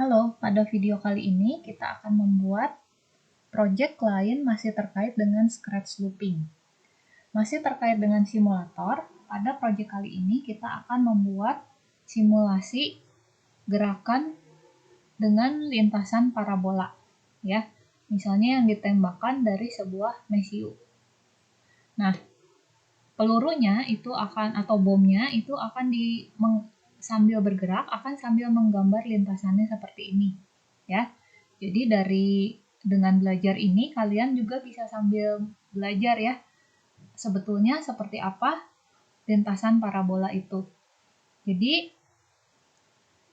Halo, pada video kali ini kita akan membuat project lain masih terkait dengan scratch looping. Masih terkait dengan simulator, pada project kali ini kita akan membuat simulasi gerakan dengan lintasan parabola. Ya, misalnya yang ditembakkan dari sebuah mesiu. Nah, pelurunya itu akan atau bomnya itu akan sambil bergerak akan sambil menggambar lintasannya seperti ini, ya. Jadi dengan belajar ini kalian juga bisa sambil belajar ya, sebetulnya seperti apa lintasan parabola itu. Jadi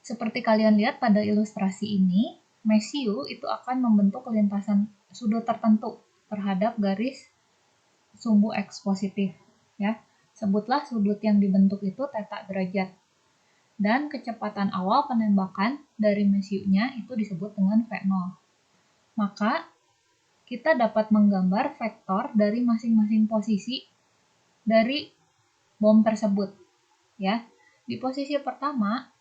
seperti kalian lihat pada ilustrasi ini, mesiu itu akan membentuk lintasan sudut tertentu terhadap garis sumbu X positif, ya. Sebutlah sudut yang dibentuk itu θ derajat. Dan kecepatan awal penembakan dari mesiunya itu disebut dengan V0. Maka kita dapat menggambar vektor dari masing-masing posisi dari bom tersebut, ya. Di posisi pertama,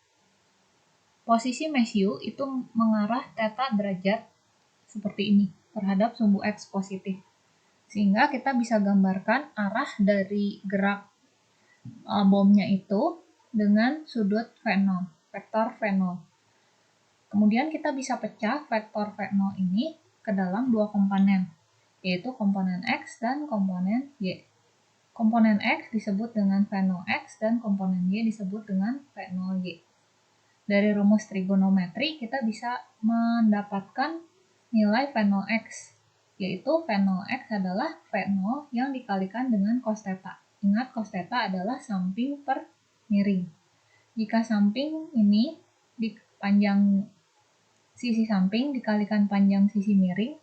posisi mesiu itu mengarah θ derajat seperti ini terhadap sumbu X positif. Sehingga kita bisa gambarkan arah dari gerak bomnya itu dengan sudut V0, vektor V0. Kemudian kita bisa pecah vektor V0 ini ke dalam dua komponen, yaitu komponen X dan komponen Y. Komponen X disebut dengan V0X dan komponen Y disebut dengan V0Y. Dari rumus trigonometri kita bisa mendapatkan nilai V0X, yaitu V0X adalah V0 yang dikalikan dengan cos θ. Ingat, cos θ adalah samping per miring. Jika samping ini di panjang sisi samping dikalikan panjang sisi miring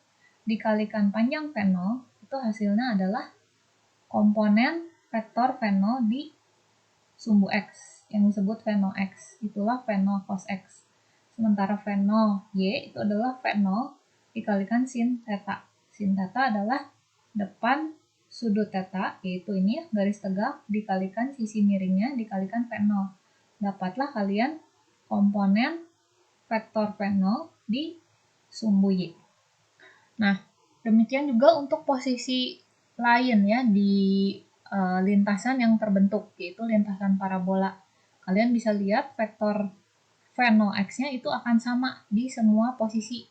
dikalikan panjang V0, itu hasilnya adalah komponen vektor V0 di sumbu X yang disebut V0X. Itulah V0 cos X. Sementara V0Y itu adalah V0 dikalikan sin θ. Sin θ adalah depan sudut θ, yaitu ini garis tegak dikalikan sisi miringnya dikalikan V0. Dapatlah kalian komponen vektor V0 di sumbu Y. Nah, demikian juga untuk posisi lain ya di lintasan yang terbentuk, yaitu lintasan parabola. Kalian bisa lihat vektor V0X-nya itu akan sama di semua posisi,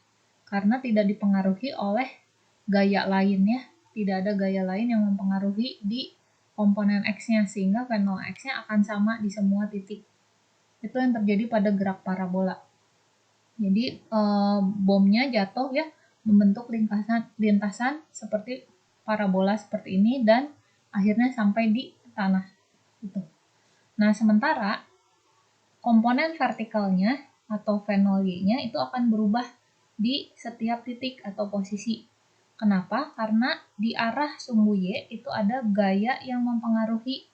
karena tidak dipengaruhi oleh gaya lain ya. Tidak ada gaya lain yang mempengaruhi di komponen X-nya, sehingga V0X-nya akan sama di semua titik. Itu yang terjadi pada gerak parabola. Jadi bomnya jatuh ya, membentuk lintasan seperti parabola seperti ini dan akhirnya sampai di tanah. Gitu. Nah, sementara komponen vertikalnya atau V0Y-nya itu akan berubah di setiap titik atau posisi. Kenapa? Karena di arah sumbu Y itu ada gaya yang mempengaruhi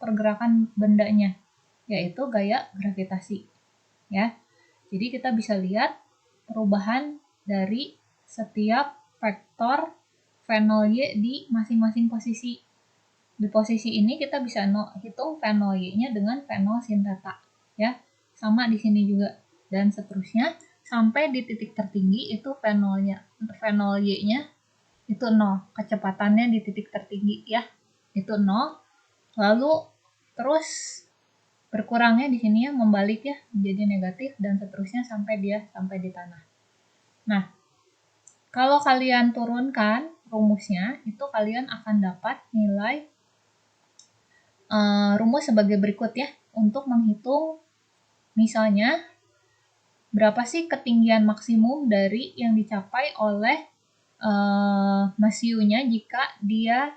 pergerakan bendanya, yaitu gaya gravitasi. Ya. Jadi kita bisa lihat perubahan dari setiap vektor V0Y di masing-masing posisi. Di posisi ini kita bisa hitung V0Y-nya dengan V0 sin θ. Ya, sama di sini juga. Dan seterusnya sampai di titik tertinggi itu V0Y-nya itu 0. Kecepatannya di titik tertinggi ya, itu 0. Lalu terus berkurangnya di sini ya, membalik ya menjadi negatif dan seterusnya sampai di tanah. Nah, kalau kalian turunkan rumusnya, itu kalian akan dapat nilai rumus sebagai berikut ya, untuk menghitung misalnya berapa sih ketinggian maksimum dari yang dicapai oleh mesiunya jika dia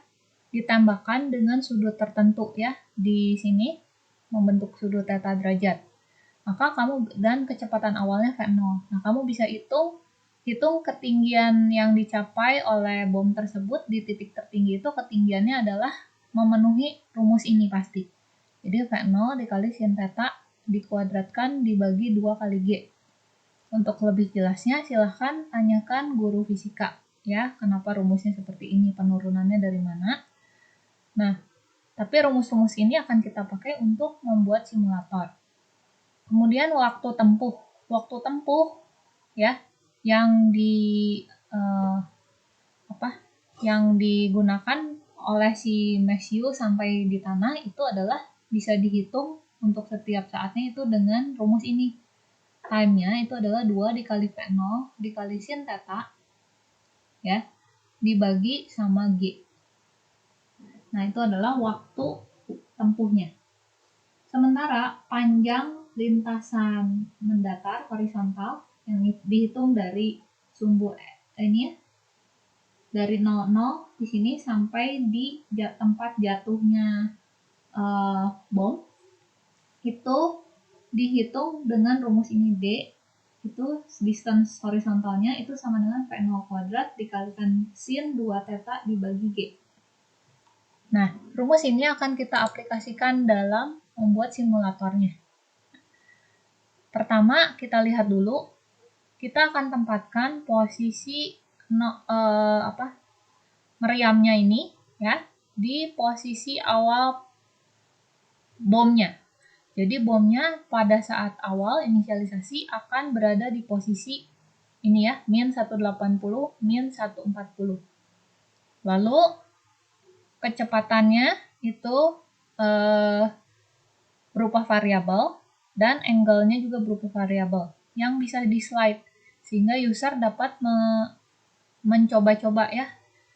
ditembakkan dengan sudut tertentu ya, di sini membentuk sudut θ derajat. Maka dan kecepatan awalnya V0. Nah, kamu bisa hitung ketinggian yang dicapai oleh bom tersebut di titik tertinggi itu ketinggiannya adalah memenuhi rumus ini pasti. Jadi V0 dikali sin θ dikuadratkan dibagi 2 kali G. Untuk lebih jelasnya silahkan tanyakan guru fisika ya, kenapa rumusnya seperti ini, penurunannya dari mana. Nah, tapi rumus-rumus ini akan kita pakai untuk membuat simulator. Kemudian waktu tempuh ya, yang yang digunakan oleh si Matthew sampai di tanah itu adalah bisa dihitung untuk setiap saatnya itu dengan rumus ini. Time-nya itu adalah 2 dikali V0 dikali sin theta, ya, dibagi sama G. Nah, itu adalah waktu tempuhnya. Sementara panjang lintasan mendatar horizontal yang dihitung dari sumbu ini ya, dari 00 di sini sampai di tempat jatuhnya bom, itu dihitung dengan rumus ini D, itu distance horizontalnya itu sama dengan V0 kuadrat dikalikan sin 2 theta dibagi G. Nah, rumus ini akan kita aplikasikan dalam membuat simulatornya. Pertama, kita lihat dulu, kita akan tempatkan posisi meriamnya ini ya di posisi awal bomnya. Jadi bomnya pada saat awal inisialisasi akan berada di posisi ini ya, min 180, min 140. Lalu kecepatannya itu berupa variabel dan angle-nya juga berupa variabel yang bisa di slide sehingga user dapat mencoba-coba ya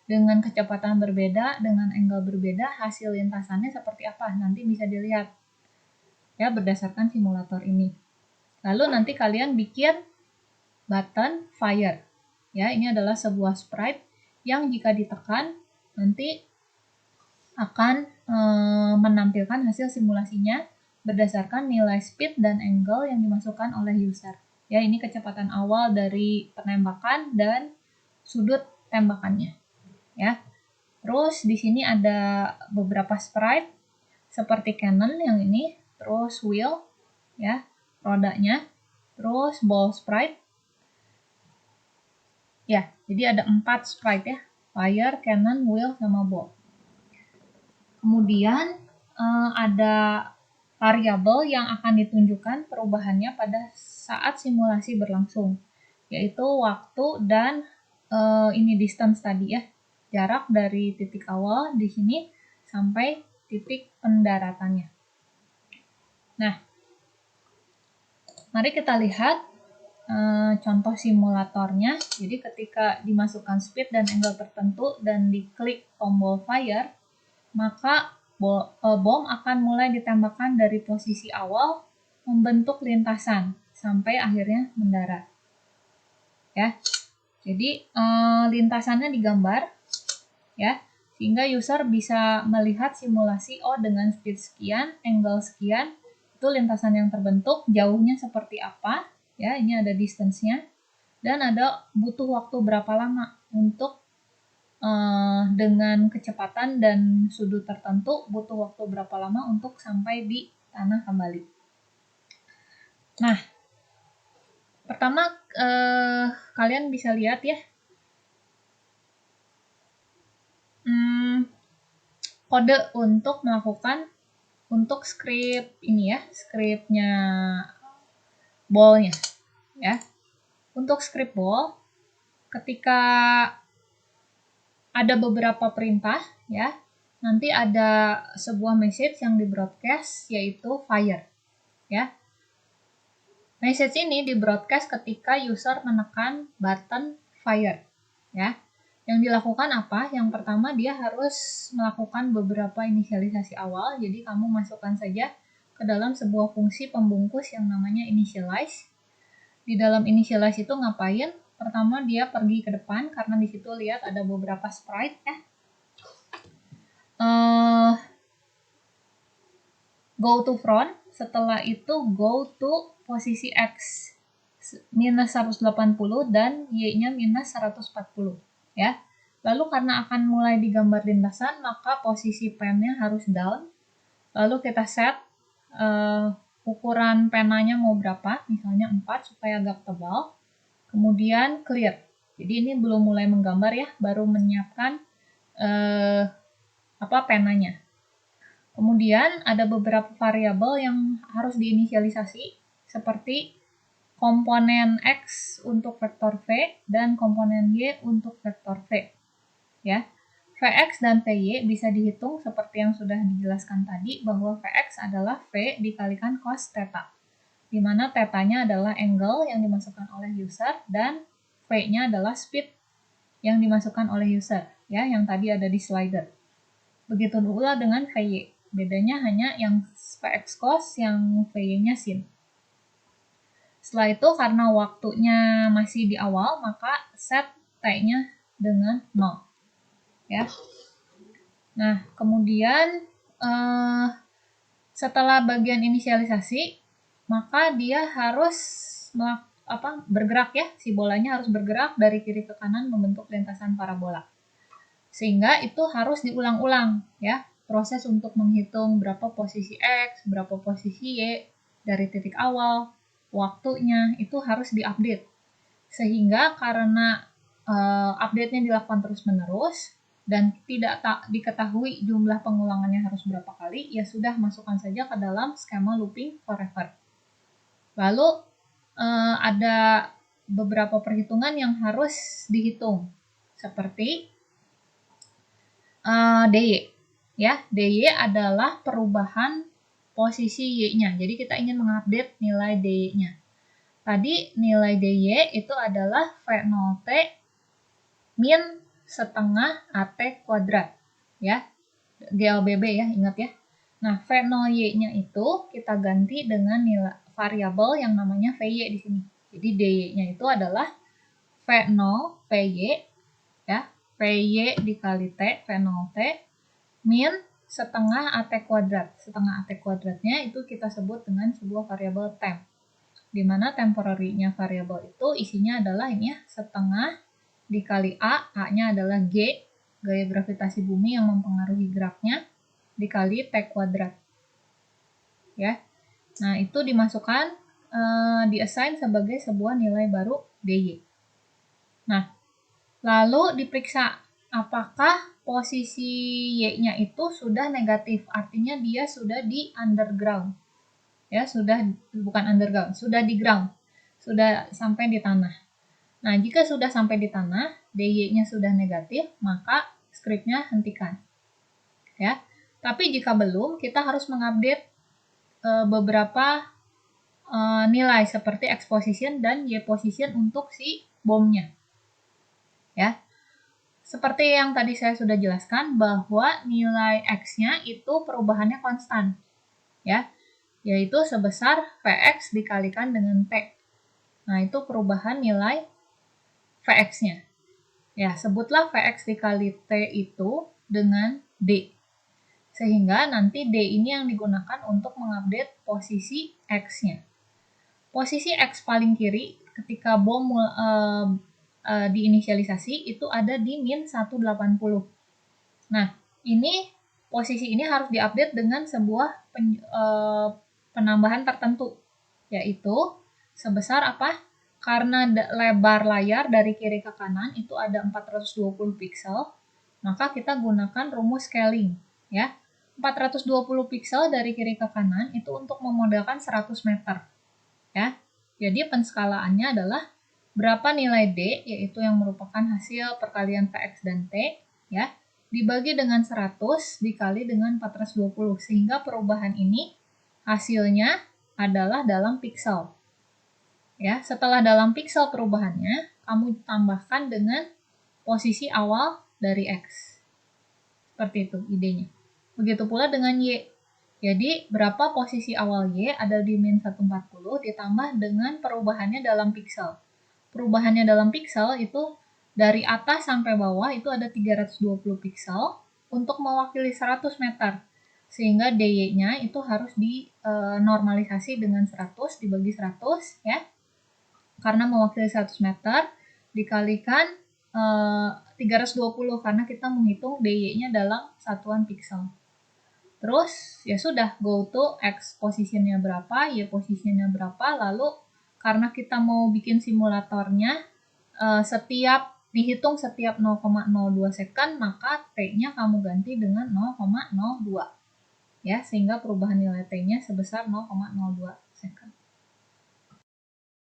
dengan kecepatan berbeda, dengan angle berbeda, hasil lintasannya seperti apa nanti bisa dilihat ya berdasarkan simulator ini. Lalu nanti kalian bikin button fire. Ya, ini adalah sebuah sprite yang jika ditekan nanti akan menampilkan hasil simulasinya berdasarkan nilai speed dan angle yang dimasukkan oleh user. Ya, ini kecepatan awal dari penembakan dan sudut tembakannya. Ya. Terus di sini ada beberapa sprite seperti cannon yang ini, terus wheel ya, rodanya, terus ball sprite. Ya, jadi ada 4 sprite ya, fire, cannon, wheel, sama ball. Kemudian ada variabel yang akan ditunjukkan perubahannya pada saat simulasi berlangsung, yaitu waktu dan ini distance tadi ya, jarak dari titik awal di sini sampai titik pendaratannya. Nah, mari kita lihat contoh simulatornya. Jadi ketika dimasukkan speed dan angle tertentu dan diklik tombol fire, maka bom akan mulai ditembakkan dari posisi awal membentuk lintasan sampai akhirnya mendarat. Ya, jadi lintasannya digambar, ya, sehingga user bisa melihat simulasi dengan speed sekian, angle sekian, itu lintasan yang terbentuk, jauhnya seperti apa, ya, ini ada distance-nya, dan ada butuh waktu berapa lama untuk dengan kecepatan dan sudut tertentu butuh waktu berapa lama untuk sampai di tanah kembali. Nah, pertama kalian bisa lihat ya, kode untuk melakukan untuk script ini ya, scriptnya ball-nya ya. Untuk script ball, ketika ada beberapa perintah ya, nanti ada sebuah message yang di broadcast yaitu fire ya. Message ini di broadcast ketika user menekan button fire ya. Yang dilakukan apa? Yang pertama dia harus melakukan beberapa inisialisasi awal. Jadi kamu masukkan saja ke dalam sebuah fungsi pembungkus yang namanya initialize. Di dalam initialize itu ngapain? Pertama dia pergi ke depan karena di situ lihat ada beberapa sprite ya. Go to front, setelah itu go to posisi X minus 180 dan Y-nya minus 140 ya. Lalu karena akan mulai digambar lintasan, maka posisi pennya harus down. Lalu kita set ukuran penanya mau berapa, misalnya 4 supaya agak tebal. Kemudian clear. Jadi ini belum mulai menggambar ya, baru menyiapkan penanya. Kemudian ada beberapa variabel yang harus diinisialisasi seperti komponen X untuk vektor V dan komponen Y untuk vektor V. Ya. Vx dan Vy bisa dihitung seperti yang sudah dijelaskan tadi, bahwa Vx adalah V dikalikan cos theta, di mana theta-nya adalah angle yang dimasukkan oleh user dan V-nya adalah speed yang dimasukkan oleh user, ya, yang tadi ada di slider. Begitu pula dengan Vy, bedanya hanya yang Vx cos, yang Vy-nya sin. Setelah itu, karena waktunya masih di awal, maka set T-nya dengan 0. Ya. Nah, kemudian setelah bagian inisialisasi, maka dia harus bergerak, ya. Si bolanya harus bergerak dari kiri ke kanan membentuk lintasan parabola. Sehingga itu harus diulang-ulang, ya. Proses untuk menghitung berapa posisi X, berapa posisi Y dari titik awal, waktunya itu harus diupdate. Sehingga karena update-nya dilakukan terus-menerus dan tidak diketahui jumlah pengulangannya harus berapa kali, ya sudah, masukkan saja ke dalam skema looping forever. Lalu ada beberapa perhitungan yang harus dihitung, seperti dy. Ya, dy adalah perubahan posisi y-nya. Jadi kita ingin mengupdate nilai dy-nya. Tadi nilai dy itu adalah V0t min setengah AT kuadrat, ya, GLBB, ya, ingat ya. Nah, V0y-nya itu kita ganti dengan nilai variabel yang namanya Vy di sini. Jadi dy-nya itu adalah V0 Vy, ya, Vy dikali T, V0t min setengah AT kuadrat. Setengah AT kuadratnya itu kita sebut dengan sebuah variabel temp, di mana temporary-nya variabel itu isinya adalah ini, ya, setengah dikali A-nya adalah G, gaya gravitasi bumi yang mempengaruhi geraknya, dikali T kuadrat. Ya. Nah, itu dimasukkan, di-assign sebagai sebuah nilai baru dy. Nah, lalu diperiksa apakah posisi y-nya itu sudah negatif, artinya dia sudah di underground. Ya, bukan underground, sudah di ground, sudah sampai di tanah. Nah, jika sudah sampai di tanah, dy-nya sudah negatif, maka script-nya hentikan. Ya. Tapi jika belum, kita harus mengupdate beberapa nilai seperti x position dan y position untuk si bomnya. Ya. Seperti yang tadi saya sudah jelaskan, bahwa nilai x-nya itu perubahannya konstan. Ya. Yaitu sebesar Vx dikalikan dengan T. Nah, itu perubahan nilai Vx-nya. Ya, sebutlah Vx dikali T itu dengan D. Sehingga nanti D ini yang digunakan untuk mengupdate posisi X-nya. Posisi X paling kiri ketika bom diinisialisasi itu ada di min 180. Nah, posisi ini harus diupdate dengan sebuah penambahan tertentu, yaitu sebesar apa? Karena lebar layar dari kiri ke kanan itu ada 420 piksel, maka kita gunakan rumus scaling, ya. 420 piksel dari kiri ke kanan itu untuk memodelkan 100 meter, ya. Jadi penskalaannya adalah berapa nilai D, yaitu yang merupakan hasil perkalian Vx dan T, ya, dibagi dengan 100 dikali dengan 420, sehingga perubahan ini hasilnya adalah dalam piksel. Ya, setelah dalam piksel perubahannya, kamu tambahkan dengan posisi awal dari X. Seperti itu idenya. Begitu pula dengan Y. Jadi, berapa posisi awal Y ada di min 140 ditambah dengan perubahannya dalam piksel. Perubahannya dalam piksel itu dari atas sampai bawah itu ada 320 piksel untuk mewakili 100 meter. Sehingga dy-nya itu harus dinormalisasi dengan 100 dibagi 100, ya. Karena mewakili 100 meter dikalikan 320 karena kita menghitung dy-nya dalam satuan piksel. Terus ya sudah, go to x positionnya berapa, y positionnya berapa, lalu karena kita mau bikin simulatornya dihitung setiap 0,02 second, maka t-nya kamu ganti dengan 0,02. Ya, sehingga perubahan nilai t-nya sebesar 0,02.